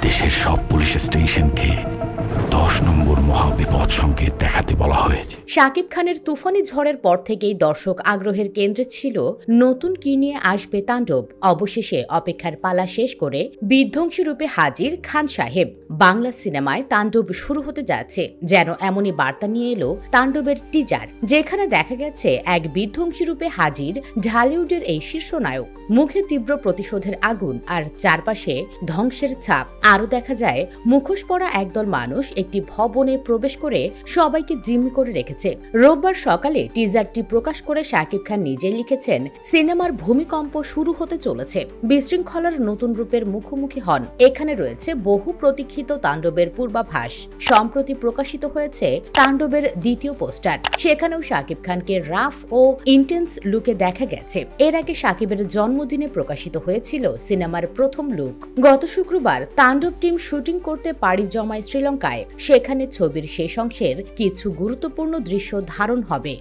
দেশের সব পুলিশ স্টেশনকে 10 নম্বর মহাবিপদ সংকেত দেখাতে বলা হয়েছে। শাকিব খানের তুফানি ঝড়ের পর থেকেই দর্শক আগ্রহের কেন্দ্রে ছিল নতুন কি নিয়ে আসবে তাণ্ডব। অবশেষে অপেক্ষার পালা শেষ করে বিধ্বংসী রূপে হাজির খান সাহেব। বাংলা সিনেমায় তাণ্ডব শুরু হতে যাচ্ছে, যেন এমনই বার্তা নিয়ে এলো তাণ্ডবের টিজার, যেখানে দেখা গেছে এক বিধ্বংসী রূপে হাজির ঢালিউডের এই শীর্ষ নায়ক। মুখে তীব্র প্রতিশোধের আগুন আর চারপাশে ধ্বংসের ছাপ। আরও দেখা যায় মুখোশ পরা একদল মানুষ একটি ভবনে প্রবেশ করে সবাইকে জিম্মি করে রেখেছে। রোববার সকালে টিজারটি প্রকাশ করে শাকিব খান নিজেই লিখেছেন, সিনেমার ভূমিকম্প শুরু হতে চলেছে, বিশৃঙ্খলার নতুন রূপের মুখোমুখি হন। এখানে রয়েছে বহু প্রতীক্ষিত তাণ্ডবের পূর্বাভাস। সম্প্রতি প্রকাশিত হয়েছে তাণ্ডবের দ্বিতীয় পোস্টার। সেখানেও শাকিব খানকে রাফ ও ইন্টেন্স লুকে দেখা গেছে। এর আগে শাকিবের জন্মদিনে প্রকাশিত হয়েছিল সিনেমার প্রথম লুক। গত শুক্রবার তাণ্ডব টিম শুটিং করতে পাড়ি জমায় শ্রীলঙ্কায়। সেখানে ছবির শেষ অংশের কিছু গুরুত্বপূর্ণ দৃশ্য ধারণ হবে।